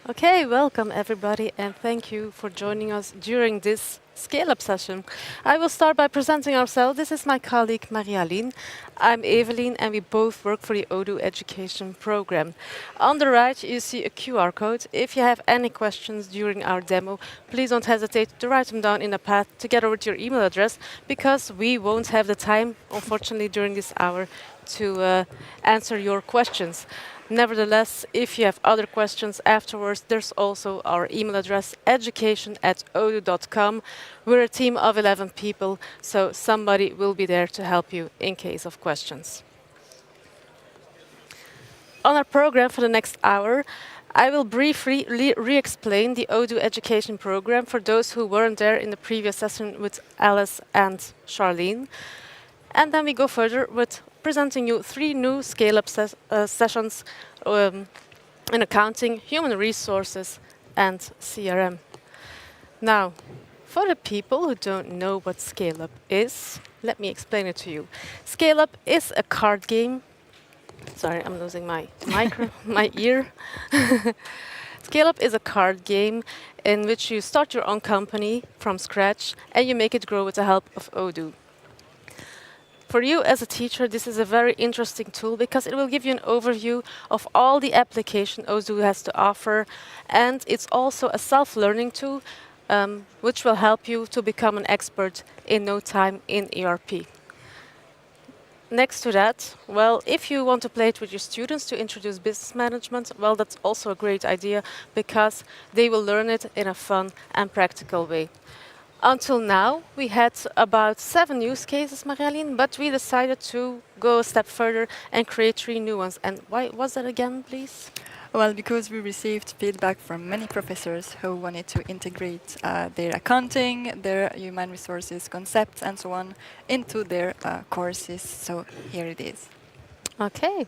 Okay, welcome everybody, and thank you for joining us during this scale-up session. I will start by presenting ourselves. This is my colleague Maria-Leen. I'm Evelyn, and we both work for the Odoo Education program. On the right, you see a QR code. If you have any questions during our demo, please don't hesitate to write them down in the pad together with your email address, because we won't have the time, unfortunately, during this hour to answer your questions. Nevertheless, if you have other questions afterwards, there's also our email address, education@odoo.com. We're a team of 11 people, so somebody will be there to help you in case of questions. On our program for the next hour, I will briefly re-explain the Odoo Education program for those who weren't there in the previous session with Alice and Charlene. And then we go further with presenting you 3 new scale-up sessions in accounting, human resources, and CRM. Now, for the people who don't know what scale-up is, let me explain it to you. Scale-up is a card game. Sorry, I'm losing my my ear. Scale-up is a card game in which you start your own company from scratch and you make it grow with the help of Odoo. For you as a teacher, this is a very interesting tool because it will give you an overview of all the application Odoo has to offer, and it's also a self-learning tool which will help you to become an expert in no time in ERP. Next to that, well, if you want to play it with your students to introduce business management, well, that's also a great idea because they will learn it in a fun and practical way. Until now, we had about 7 use cases, Marjolien, but we decided to go a step further and create 3 new ones. And why was that again, please? Well, because we received feedback from many professors who wanted to integrate their accounting, their human resources concepts, and so on into their courses. So here it is. Okay.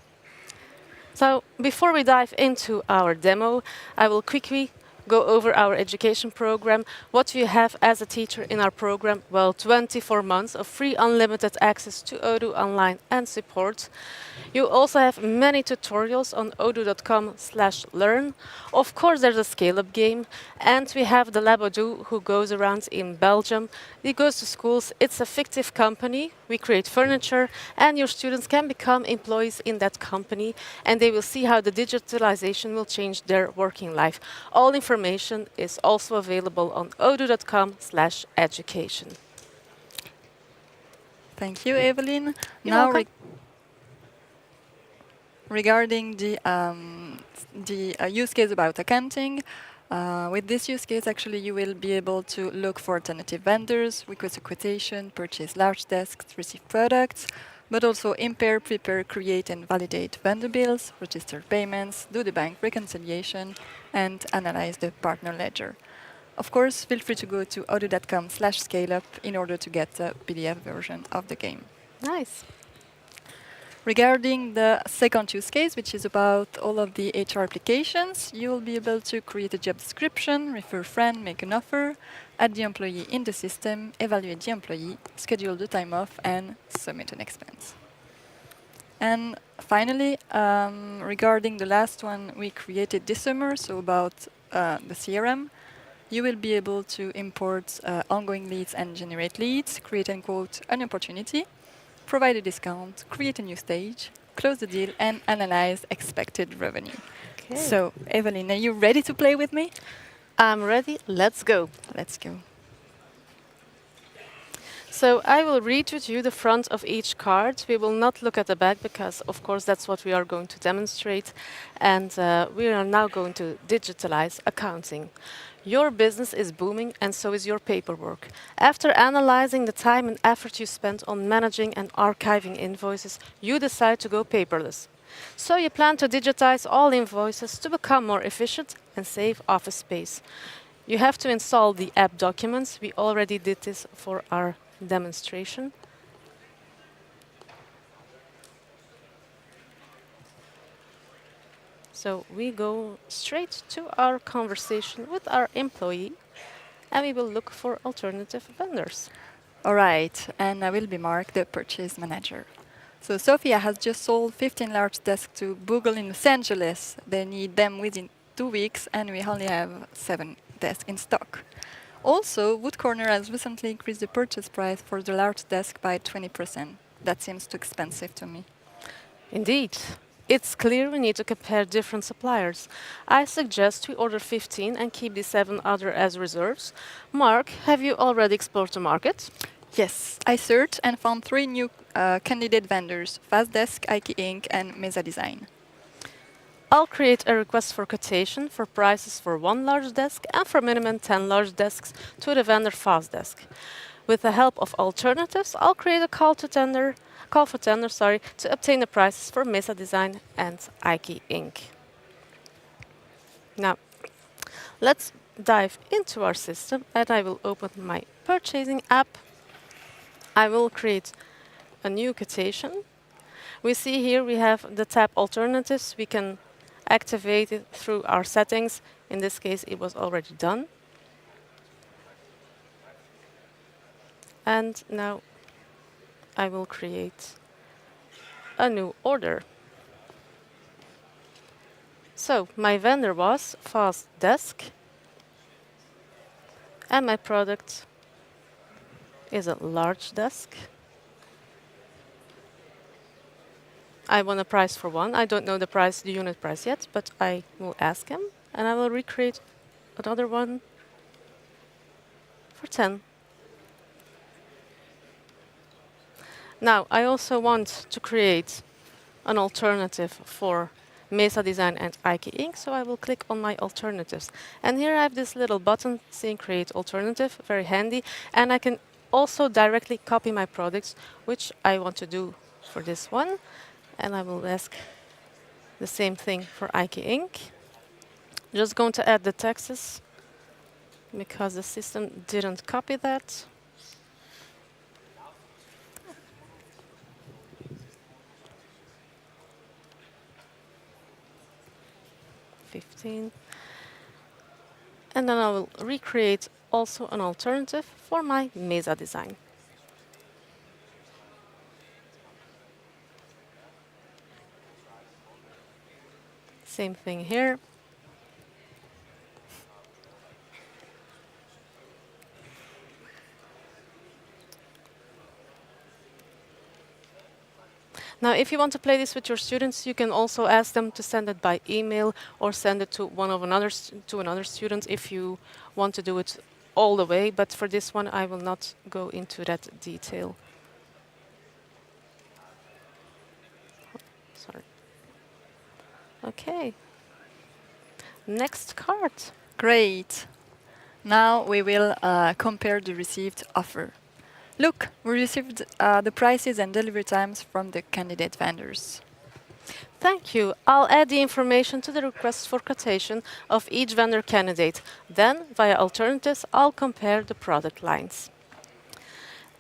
So before we dive into our demo, I will quickly go over our education program. What we have as a teacher in our program, well, 24 months of free unlimited access to Odoo online and support. You also have many tutorials on odoo.com/learn. Of course, there's a scale-up game, and we have the Lab Odoo who goes around in Belgium. He goes to schools. It's a fictive company. We create furniture, and your students can become employees in that company, and they will see how the digitalization will change their working life. All information is also available on odoo.com/education. Thank you, Evelyn. You're Now, welcome. regarding the use case about accounting, with this use case, actually, you will be able to look for alternative vendors, request a quotation, purchase large desks, receive products, but also impair, prepare, create, and validate vendor bills, register payments, do the bank reconciliation, and analyze the partner ledger. Of course, feel free to go to odoo.com/scaleup in order to get a PDF version of the game. Nice. Regarding the second use case, which is about all of the HR applications, you will be able to create a job description, refer a friend, make an offer, add the employee in the system, evaluate the employee, schedule the time off, and submit an expense. And finally, regarding the last one we created this summer, so about the CRM, you will be able to import ongoing leads and generate leads, create and quote an opportunity, provide a discount, create a new stage, close the deal, and analyze expected revenue. Okay. So, Evelyn, are you ready to play with me? I'm ready. Let's go. Let's go. So I will read with you the front of each card. We will not look at the back because, of course, that's what we are going to demonstrate. And we are now going to digitalize accounting. Your business is booming and so is your paperwork. After analyzing the time and effort you spent on managing and archiving invoices, you decide to go paperless. So you plan to digitize all invoices to become more efficient and save office space. You have to install the app documents. We already did this for our demonstration. So we go straight to our conversation with our employee and we will look for alternative vendors. All right, and I will be Mark, the purchase manager. So Sophia has just sold 15 large desks to Google in Los Angeles. They need them within 2 weeks and we only have 7 desks in stock. Also, Wood Corner has recently increased the purchase price for the large desk by 20%. That seems too expensive to me. Indeed. It's clear we need to compare different suppliers. I suggest we order 15 and keep the 7 other as reserves. Mark, have you already explored the market? Yes, I searched and found 3 new candidate vendors, Fastdesk, IKE Inc. and Mesa Design. I'll create a request for quotation for prices for 1 large desk and for minimum 10 large desks to the vendor Fastdesk. With the help of alternatives, I'll create a call for tender, to obtain the prices for Mesa Design and IKE Inc. Now, let's dive into our system and I will open my purchasing app. I will create a new quotation. We see here we have the tab alternatives. We can activate it through our settings. In this case, it was already done. And now I will create a new order. So my vendor was Fastdesk, and my product is a large desk. I want a price for 1. I don't know the unit price yet, but I will ask him, and I will recreate another one for 10. Now, I also want to create an alternative for Mesa Design and IKE Inc., so I will click on my alternatives. And here I have this little button saying Create Alternative, very handy, and I can also directly copy my products, which I want to do for this one. And I will ask the same thing for IKE Inc. Just going to add the taxes because the system didn't copy that. $15. And then I will recreate also an alternative for my Mesa Design. Same thing here. Now, if you want to play this with your students, you can also ask them to send it by email or send it to another student if you want to do it all the way. But for this one, I will not go into that detail. Sorry. Okay. Next card. Great. Now we will compare the received offer. Look, we received the prices and delivery times from the candidate vendors. Thank you. I'll add the information to the request for quotation of each vendor candidate. Then, via alternatives, I'll compare the product lines.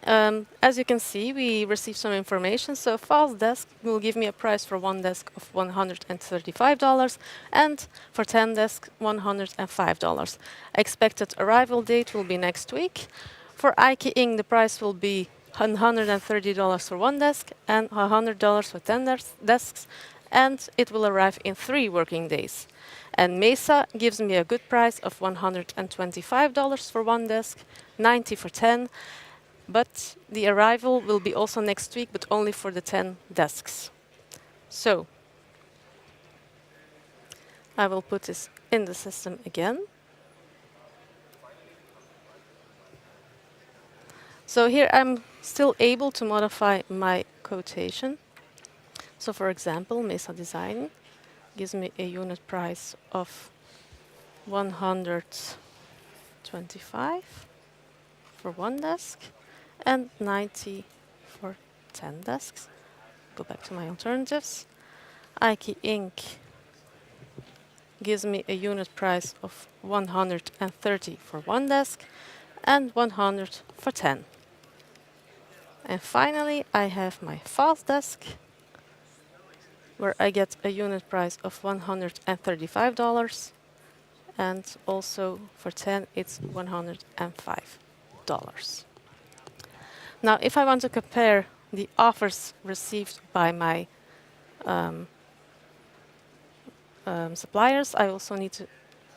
As you can see, we received some information. So Fastdesk will give me a price for 1 desk of $135 and for 10 desks, $105. Expected arrival date will be next week. For IKE Inc., the price will be $130 for 1 desk and $100 for 10 desks, and it will arrive in 3 working days. And Mesa gives me a good price of $125 for 1 desk, $90 for 10, but the arrival will be also next week, but only for the 10 desks. So I will put this in the system again. So here I'm still able to modify my quotation. So for example, Mesa Design gives me a unit price of $125 for 1 desk and $90 for 10 desks. Go back to my alternatives. IKE Inc. gives me a unit price of $130 for 1 desk and $100 for 10. And finally, I have my Fastdesk, where I get a unit price of $135, and also for 10, it's $105. Now, if I want to compare the offers received by my suppliers, I also need to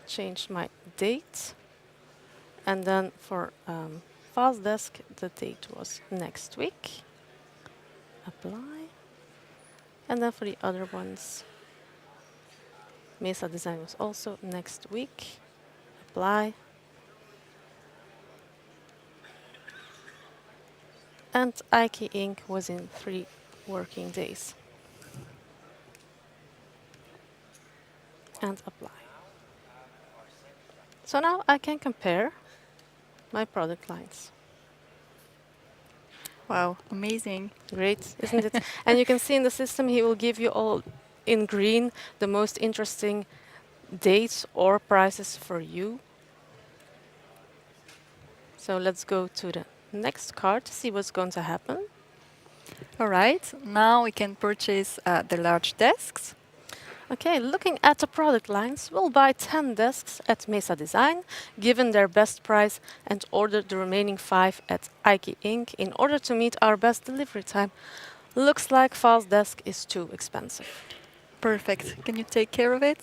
change my date. And then for Fast Desk, the date was next week. Apply. And then for the other ones, Mesa Design was also next week. Apply. And Ike Inc. was in 3 working days. And apply. So now I can compare my product lines. Wow, amazing. Great, isn't it? And you can see in the system, he will give you all in green the most interesting dates or prices for you. So let's go to the next card to see what's going to happen. All right, now we can purchase the large desks. Okay, looking at the product lines, we'll buy 10 desks at Mesa Design, given their best price, and order the remaining 5 at Ike Inc. in order to meet our best delivery time. Looks like Fast Desk is too expensive. Perfect. Can you take care of it?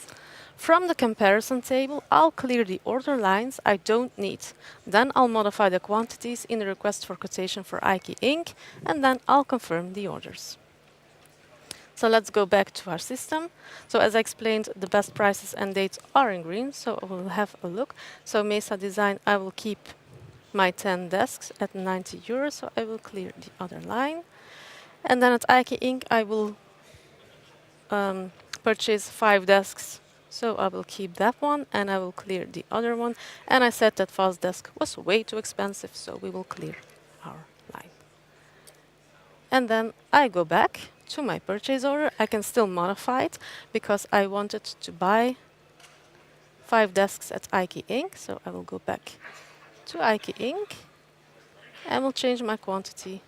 From the comparison table, I'll clear the order lines I don't need. Then I'll modify the quantities in the request for quotation for Ike Inc. and then I'll confirm the orders. So let's go back to our system. So as I explained, the best prices and dates are in green, so we'll have a look. So Mesa Design, I will keep my 10 desks at 90 euros, so I will clear the other line. And then at Ike Inc. I will purchase 5 desks, so I will keep that one and I will clear the other one. And I said that Fast Desk was way too expensive, so we will clear our line. And then I go back to my purchase order. I can still modify it because I wanted to buy 5 desks at Ike Inc. So I will go back to Ike Inc. and will change my quantity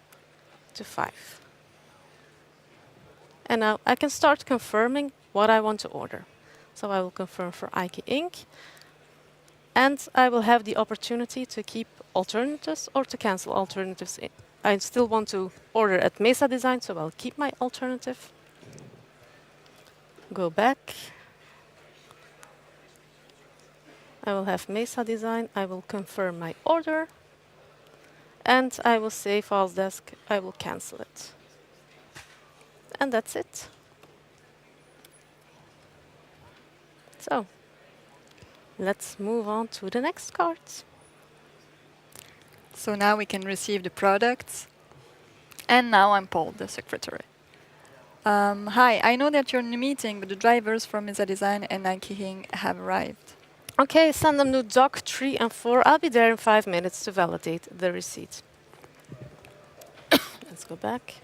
to 5. And now I can start confirming what I want to order. So I will confirm for Ike Inc. And I will have the opportunity to keep alternatives or to cancel alternatives. I still want to order at Mesa Design, so I'll keep my alternative. Go back. I will have Mesa Design. I will confirm my order. And I will say Fast Desk. I will cancel it. And that's it. So let's move on to the next cards. So now we can receive the products. And now I'm Paul, the secretary. Hi, I know that you're in a meeting, but the drivers from Mesa Design and Nike Inc. have arrived. Okay, send them to dock 3 and 4. I'll be there in 5 minutes to validate the receipt. Let's go back.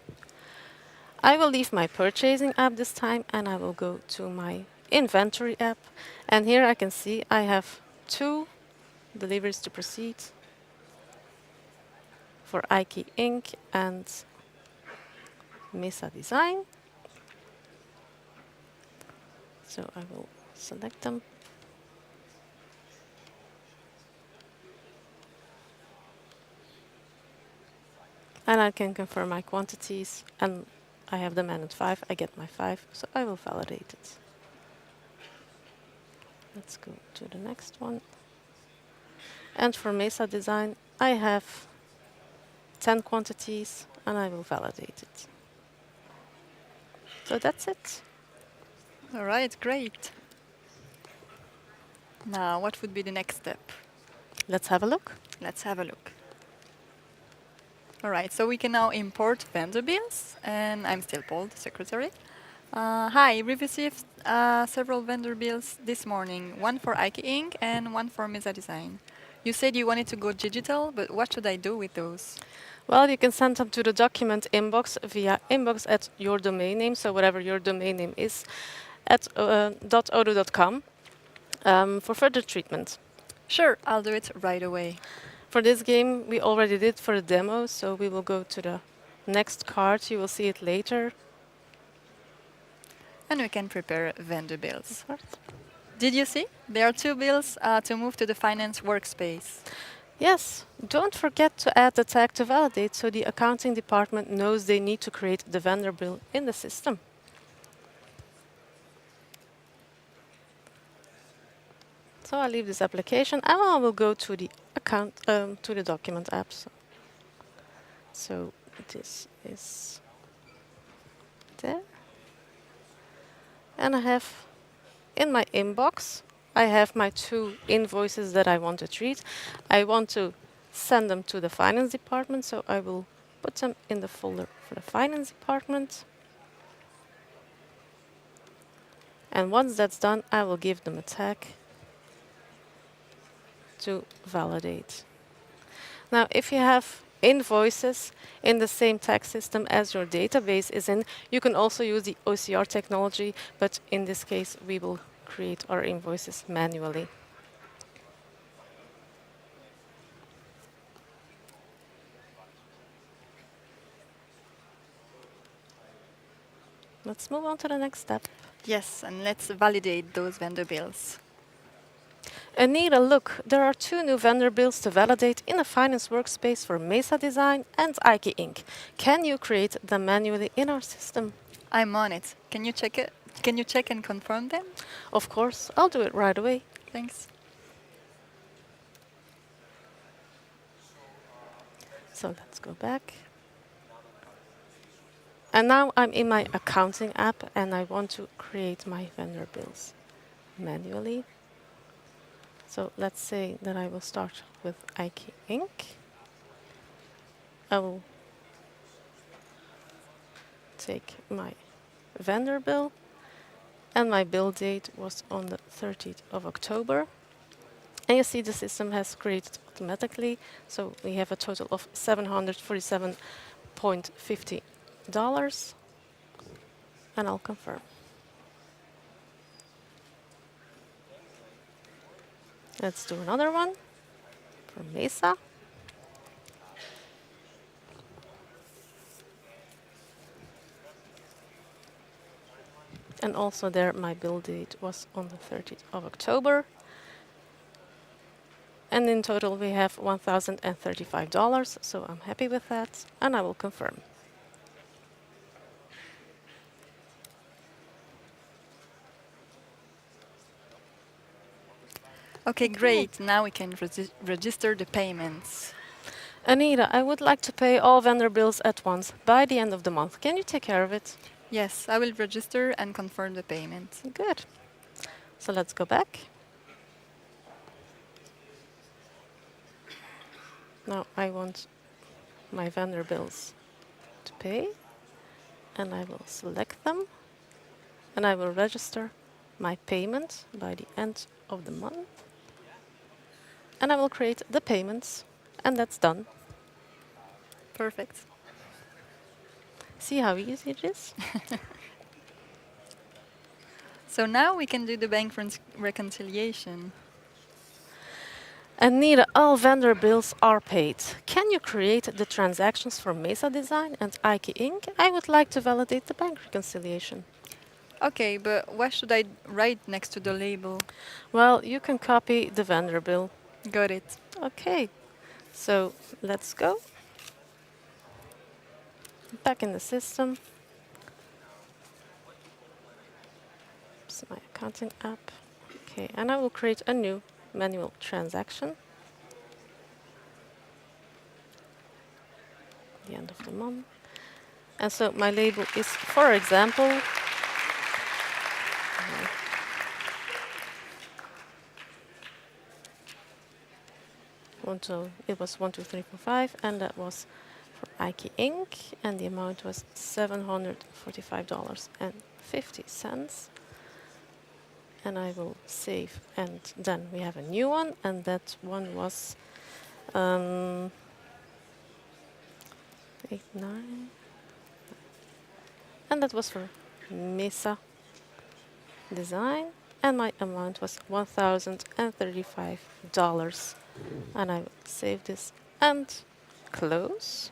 I will leave my purchasing app this time and I will go to my inventory app. And here I can see I have 2 deliveries to proceed for Ike Inc. and Mesa Design. So I will select them. And I can confirm my quantities, and I have them at 5. I get my 5, so I will validate it. Let's go to the next one. And for Mesa Design, I have 10 quantities, and I will validate it. So that's it. All right, great. Now, what would be the next step? Let's have a look. Let's have a look. All right, so we can now import vendor bills, and I'm still Paul, the secretary. Hi, we received several vendor bills this morning, one for Ike Inc. and one for Mesa Design. You said you wanted to go digital, but what should I do with those? Well, you can send them to the document inbox via inbox at your domain name, so whatever your domain name is, at .odoo.com for further treatment. Sure, I'll do it right away. For this game, we already did for the demo, so we will go to the next card. You will see it later. And we can prepare vendor bills. Did you see? There are 2 bills to move to the finance workspace. Yes, don't forget to add the tag to validate so the accounting department knows they need to create the vendor bill in the system. So I leave this application and I will go to the account, to the document app. So this is there. And I have in my inbox, I have my 2 invoices that I want to treat. I want to send them to the finance department, so I will put them in the folder for the finance department. And once that's done, I will give them a tag to validate. Now, if you have invoices in the same tag system as your database is in, you can also use the OCR technology, but in this case, we will create our invoices manually. Let's move on to the next step. Yes, and let's validate those vendor bills. Anita, look, there are 2 new vendor bills to validate in a finance workspace for Mesa Design and Ike Inc. Can you create them manually in our system? I'm on it. Can you check it? Can you check and confirm them? Of course, I'll do it right away. Thanks. So let's go back. And now I'm in my accounting app and I want to create my vendor bills manually. So let's say that I will start with Ike Inc. I will take my vendor bill and my bill date was on the 30th of October. And you see the system has created automatically. So we have a total of $747.50. And I'll confirm. Let's do another one for Mesa. And also there my bill date was on the 30th of October. And in total we have $1,035, so I'm happy with that, and I will confirm. Okay, great. Now we can register the payments. Anita, I would like to pay all vendor bills at once by the end of the month. Can you take care of it? Yes, I will register and confirm the payment. Good. So let's go back. Now I want my vendor bills to pay, and I will select them, and I will register my payment by the end of the month. And I will create the payments, and that's done. Perfect. See how easy it is? So now we can do the bank reconciliation. Anita, all vendor bills are paid. Can you create the transactions for Mesa Design and Ike Inc.? I would like to validate the bank reconciliation. Okay, but what should I write next to the label? Well, you can copy the vendor bill. Got it. Okay, so let's go. Back in the system. It's my accounting app. Okay, and I will create a new manual transaction. The end of the month. And so my label is, for example, it was 1, 2, 3, 4, 5, and that was for Ike Inc. And the amount was $745.50. And I will save, and then we have a new one, and that one was 8, 9, and that was for Mesa Design, and my amount was $1,035. And I will save this and close.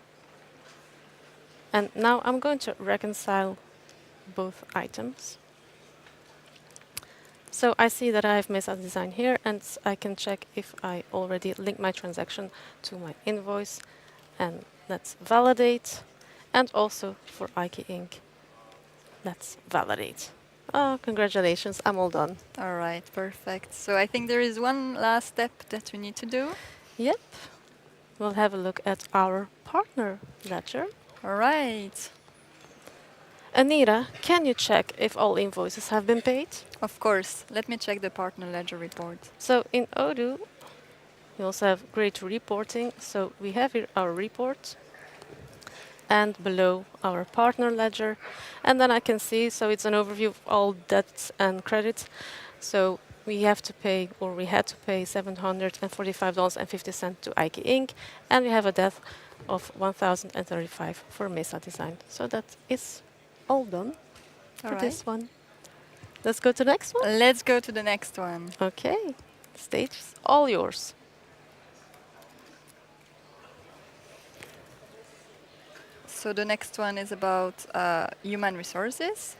And now I'm going to reconcile both items. So I see that I have Mesa Design here, and I can check if I already linked my transaction to my invoice. And let's validate. And also for Ike Inc., let's validate. Oh, congratulations, I'm all done. All right, perfect. So I think there is one last step that we need to do. Yep, we'll have a look at our partner ledger. All right. Anita, can you check if all invoices have been paid? Of course. Let me check the partner ledger report. So in Odoo, we also have great reporting. So we have here our report and below our partner ledger. And then I can see, so it's an overview of all debts and credits. So we have to pay, or we had to pay $745.50 to Ike Inc. And we have a debt of 1,035 for Mesa Design. So that is all done All for right. this one. Let's go to the next one. Let's go to the next one. Okay, stage is all yours. So the next one is about human resources.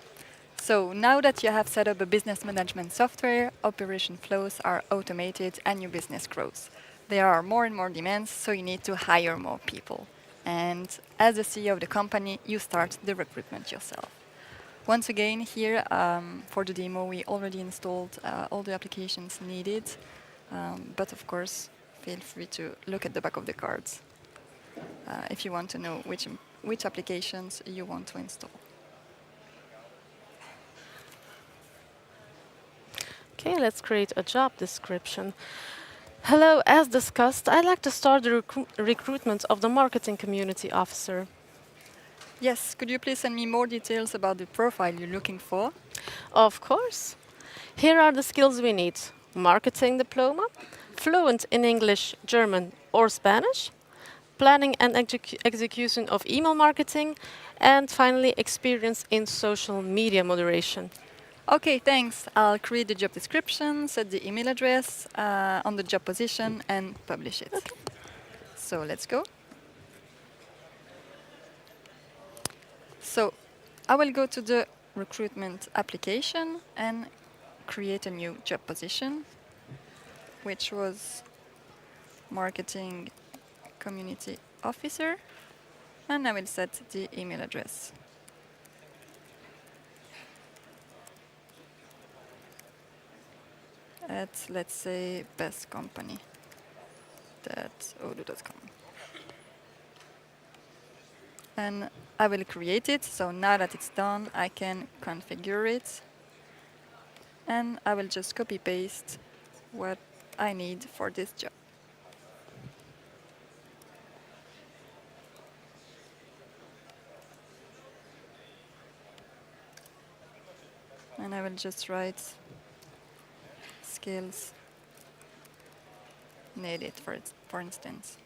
So now that you have set up a business management software, operation flows are automated and your business grows. There are more and more demands, so you need to hire more people. And as the CEO of the company, you start the recruitment yourself. Once again, here for the demo, we already installed all the applications needed. But of course, feel free to look at the back of the cards if you want to know which applications you want to install. Okay, let's create a job description. Hello, as discussed, I'd like to start the recruitment of the marketing community officer. Yes, could you please send me more details about the profile you're looking for? Of course. Here are the skills we need: marketing diploma, fluent in English, German, or Spanish, planning and execution of email marketing, and finally, experience in social media moderation. Okay, thanks. I'll create the job description, set the email address on the job position, and publish it. Okay. So let's go. So I will go to the recruitment application and create a new job position, which was marketing community officer, and I will set the email address. At, let's say, bestcompany.odoo.com. And I will create it, so now that it's done, I can configure it. And I will just copy paste what I need for this job. And I will just write skills needed, for instance.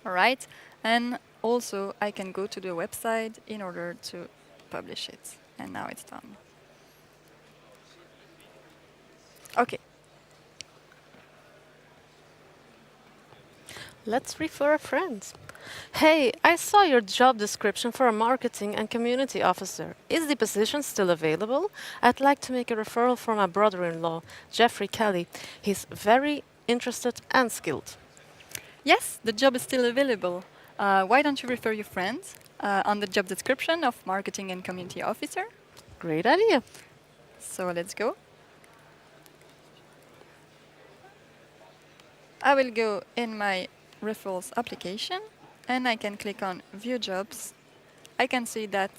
All right, and also I can go to the website in order to publish it. And now it's done. Okay. Let's refer a friend. Hey, I saw your job description for a marketing and community officer. Is the position still available? I'd like to make a referral for my brother-in-law, Jeffrey Kelly. He's very interested and skilled. Yes, the job is still available. Why don't you refer your friends on the job description of marketing and community officer? Great idea. So let's go. I will go in my referrals application and I can click on view jobs. I can see that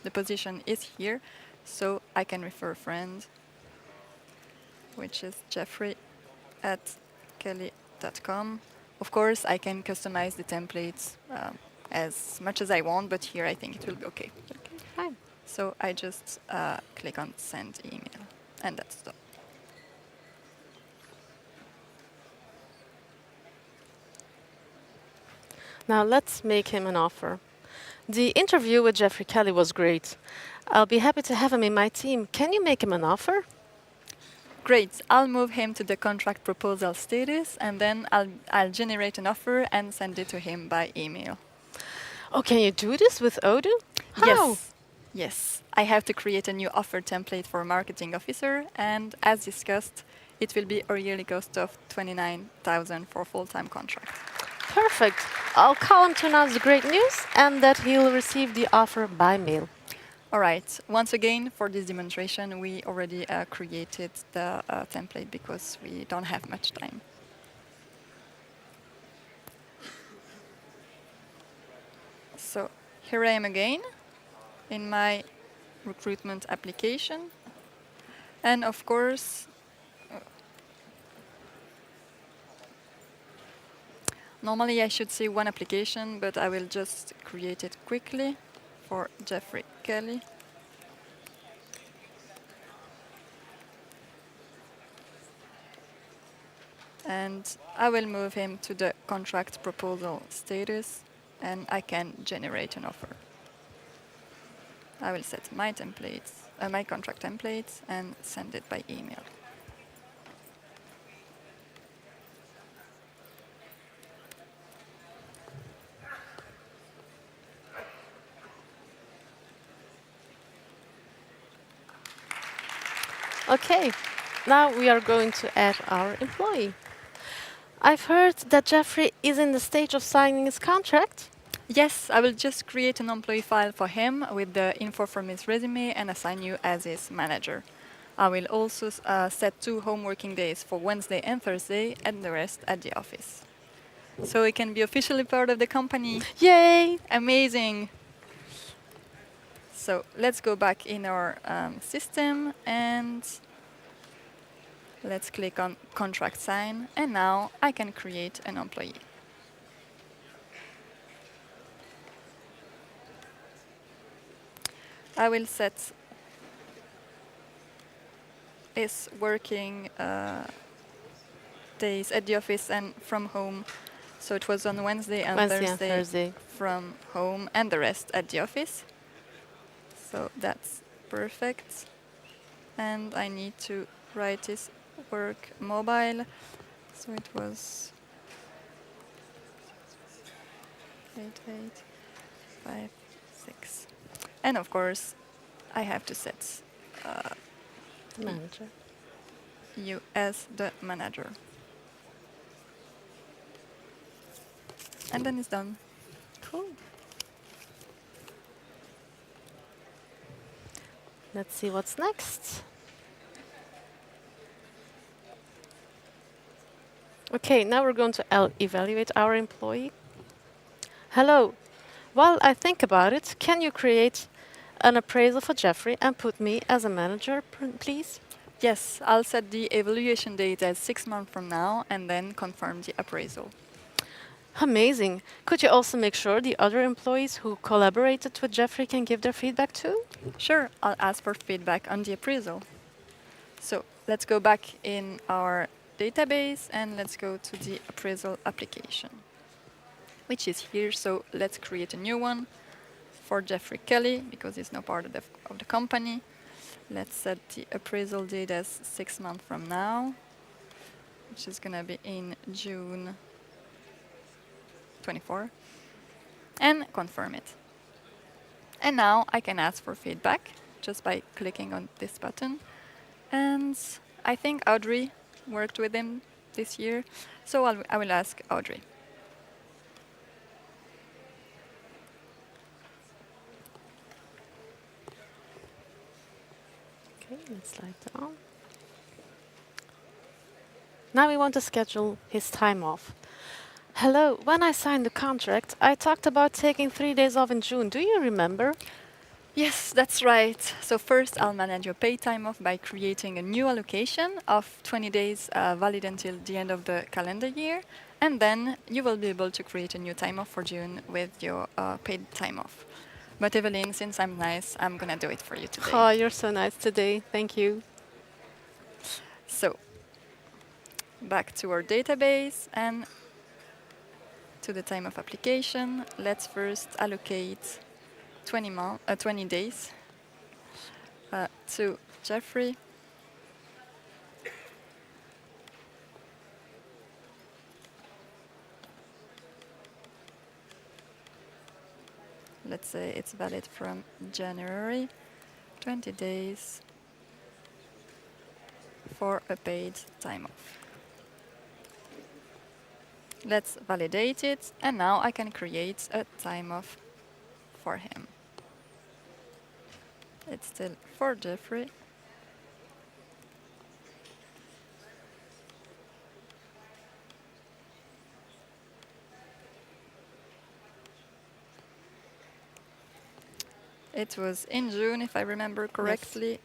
the position is here, so I can refer a friend, which is Jeffrey at kelly.com. Of course, I can customize the templates as much as I want, but here I think it will be okay. Okay, fine. So I just click on send email, and that's done. Now let's make him an offer. The interview with Jeffrey Kelly was great. I'll be happy to have him in my team. Can you make him an offer? Great, I'll move him to the contract proposal status, and then I'll generate an offer and send it to him by email. Oh, can you do this with Odoo? How? Yes. I have to create a new offer template for a marketing officer, and as discussed, it will be a yearly cost of 29,000 for a full-time contract. Perfect. I'll call him to announce the great news and that he'll receive the offer by mail. All right. Once again, for this demonstration, we already created the template because we don't have much time. So here I am again in my recruitment application. And of course, normally I should see one application, but I will just create it quickly for Jeffrey Kelly. And I will move him to the contract proposal status, and I can generate an offer. I will set my templates, my contract templates, and send it by email. Okay, now we are going to add our employee. I've heard that Jeffrey is in the stage of signing his contract. Yes, I will just create an employee file for him with the info from his resume and assign you as his manager. I will also set 2 home working days for Wednesday and Thursday, and the rest at the office. So he can be officially part of the company. Yay! Amazing! So let's go back in our system and let's click on contract sign, and now I can create an employee. I will set his working days at the office and from home. So it was on Wednesday and Thursday from home, and the rest at the office. So that's perfect. And I need to write his work mobile. So it was 8856. And of course, I have to set The manager. you as the manager. And then it's done. Cool. Let's see what's next. Okay, now we're going to evaluate our employee. Hello. While I think about it, can you create an appraisal for Jeffrey and put me as a manager, please? Yes, I'll set the evaluation date as 6 months from now and then confirm the appraisal. Amazing. Could you also make sure the other employees who collaborated with Jeffrey can give their feedback too? Sure, I'll ask for feedback on the appraisal. So let's go back in our database and let's go to the appraisal application, which is here. So let's create a new one for Jeffrey Kelly because he's now part of the company. Let's set the appraisal date as 6 months from now, which is going to be in June 24, and confirm it. And now I can ask for feedback just by clicking on this button. And I think Audrey worked with him this year, so I will ask Audrey. Okay, let's slide down. Now we want to schedule his time off. Hello, when I signed the contract, I talked about taking 3 days off in June. Do you remember? Yes, that's right. So first, I'll manage your paid time off by creating a new allocation of 20 days valid until the end of the calendar year. And then you will be able to create a new time off for June with your paid time off. But Evelyn, since I'm nice, I'm going to do it for you today. Oh, you're so nice today. Thank you. So back to our database and to the time of application. Let's first allocate 20 days to Jeffrey. Let's say it's valid from January, 20 days for a paid time off. Let's validate it, and now I can create a time off for him. It's still for Jeffrey. It was in June, if I remember Yes. correctly.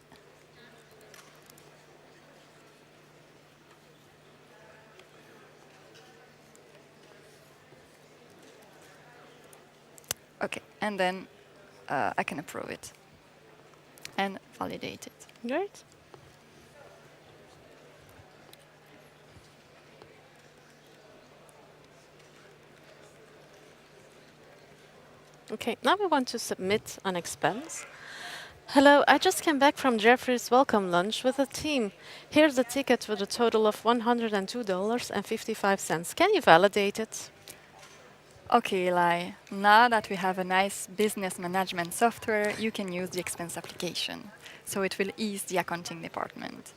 Okay, and then I can approve it and validate it. Great. Okay, now we want to submit an expense. Hello, I just came back from Jeffrey's welcome lunch with the team. Here's the ticket with a total of $102.55. Can you validate it? Okay, Eli, now that we have a nice business management software, you can use the expense application. So it will ease the accounting department.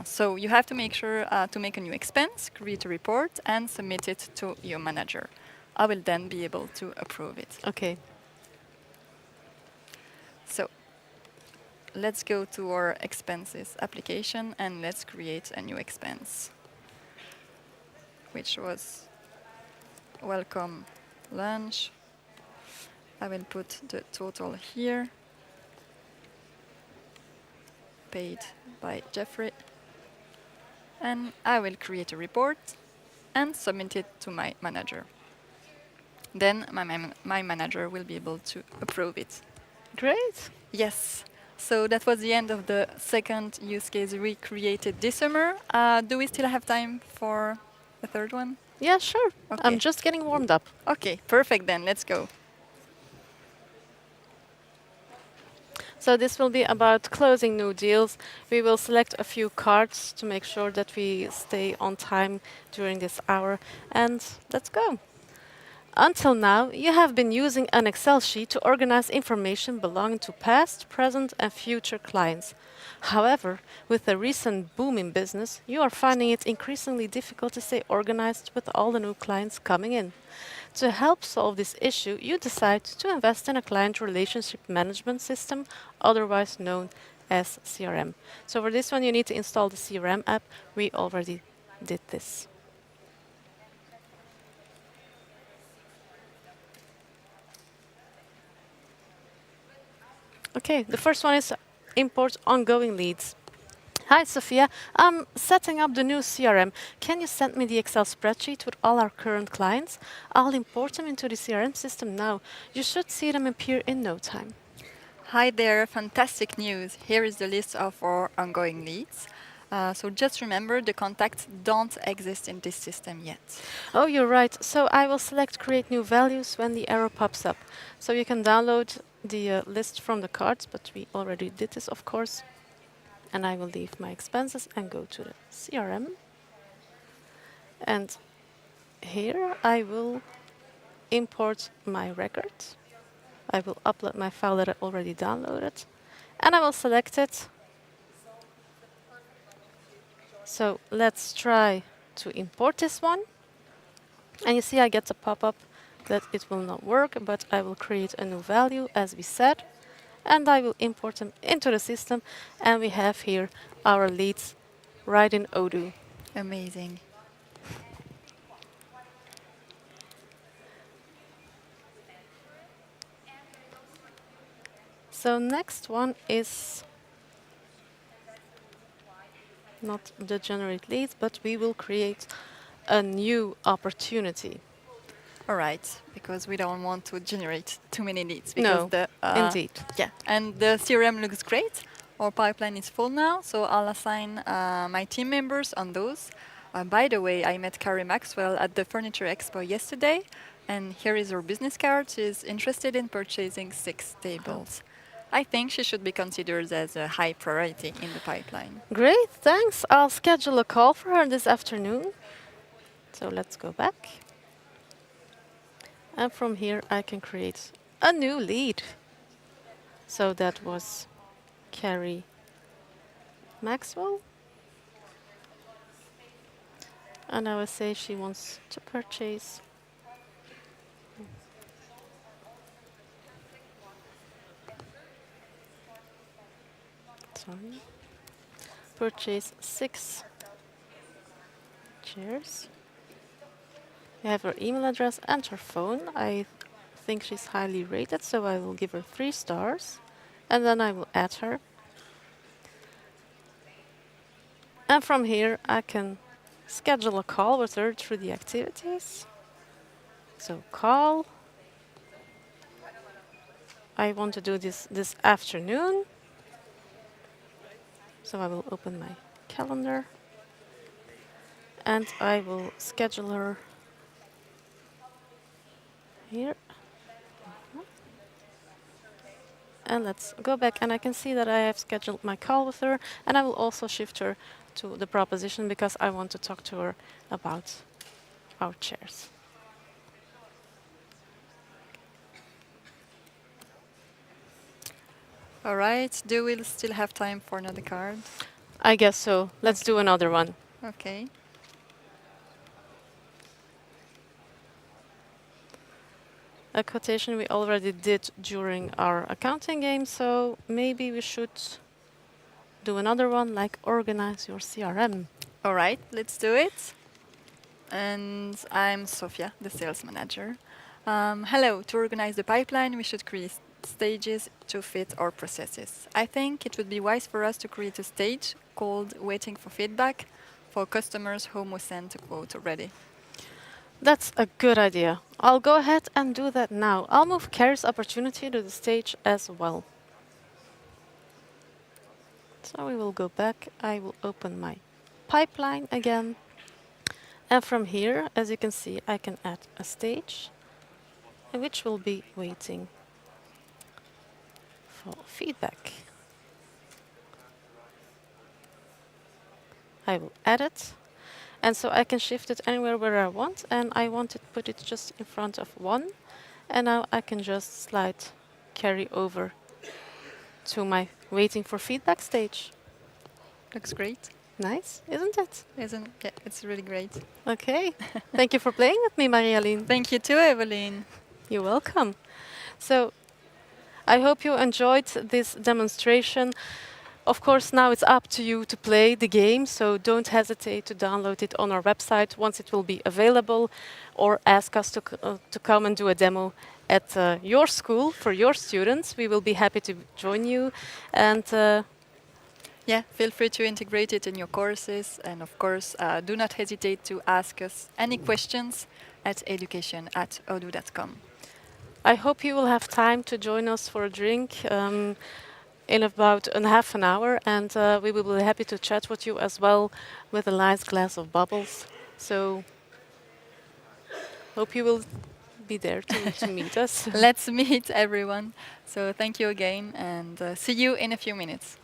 So you have to make sure to make a new expense, create a report, and submit it to your manager. I will then be able to approve it. Okay. So let's go to our expenses application and let's create a new expense, which was welcome lunch. I will put the total here, paid by Jeffrey, and I will create a report and submit it to my manager. Then my manager will be able to approve it. Great. Yes. So that was the end of the second use case we created this summer. Do we still have time for the third one? Yeah, sure. I'm Okay. just getting warmed up. Okay, perfect then. Let's go. So this will be about closing new deals. We will select a few cards to make sure that we stay on time during this hour. And let's go. Until now, you have been using an Excel sheet to organize information belonging to past, present, and future clients. However, with the recent boom in business, you are finding it increasingly difficult to stay organized with all the new clients coming in. To help solve this issue, you decide to invest in a client relationship management system, otherwise known as CRM. So for this one, you need to install the CRM app. We already did this. Okay, the first one is import ongoing leads. Hi, Sophia. I'm setting up the new CRM. Can you send me the Excel spreadsheet with all our current clients? I'll import them into the CRM system now. You should see them appear in no time. Hi there, fantastic news. Here is the list of our ongoing leads. So just remember, the contacts don't exist in this system yet. Oh, you're right. So I will select create new values when the arrow pops up. So you can download the list from the cards, but we already did this, of course. And I will leave my expenses and go to the CRM. And here I will import my record. I will upload my file that I already downloaded. And I will select it. So let's try to import this one. And you see I get a pop-up that it will not work, but I will create a new value as we said. And I will import them into the system. And we have here our leads right in Odoo. Amazing. So next one is not the generate leads, but we will create a new opportunity. All right, because we don't want to generate too many leads. No, indeed. Yeah, and the CRM looks great. Our pipeline is full now, so I'll assign my team members on those. By the way, I met Carrie Maxwell at the Furniture Expo yesterday, and here is her business card. She's interested in purchasing 6 tables. I think she should be considered as a high priority in the pipeline. Great, thanks. I'll schedule a call for her this afternoon. So let's go back. And from here I can create a new lead. So that was Carrie Maxwell. And I will say she wants to purchase. Sorry. Purchase 6 chairs. You have her email address and her phone. I think she's highly rated, so I will give her 3 stars. And then I will add her. And from here, I can schedule a call with her through the activities. So call. I want to do this afternoon. So I will open my calendar. And I will schedule her here. And let's go back, and I can see that I have scheduled my call with her, and I will also shift her to the proposition because I want to talk to her about our chairs. All right. Do we still have time for another card? I guess so. Let's do another one. Okay. A quotation we already did during our accounting game, so maybe we should do another one, like organize your CRM. All right, let's do it. And I'm Sofia, the sales manager. Hello, to organize the pipeline, we should create stages to fit our processes. I think it would be wise for us to create a stage called Waiting for Feedback for customers whom we sent a quote already. That's a good idea. I'll go ahead and do that now. I'll move Carrie's opportunity to the stage as well. So we will go back. I will open my pipeline again. And from here, as you can see, I can add a stage, which will be waiting for feedback. I will add it. And so I can shift it anywhere where I want, and I want to put it just in front of 1. And now I can just slide Carrie over to my waiting for feedback stage. Looks great, Nice, isn't it? isn't it? Yeah, it's really great. Okay. Thank you for playing with me, Maria-Leen. Thank you too, Evelyn. You're welcome. So I hope you enjoyed this demonstration. Of course, now it's up to you to play the game, so don't hesitate to download it on our website once it will be available, or ask us to come and do a demo at your school for your students. We will be happy to join you. And Yeah, feel free to integrate it in your courses. And of course, do not hesitate to ask us any questions at education@odoo.com. I hope you will have time to join us for a drink in about half an hour, and we will be happy to chat with you as well with a nice glass of bubbles. So hope you will be there to meet us. Let's meet everyone. So thank you again, and see you in a few minutes.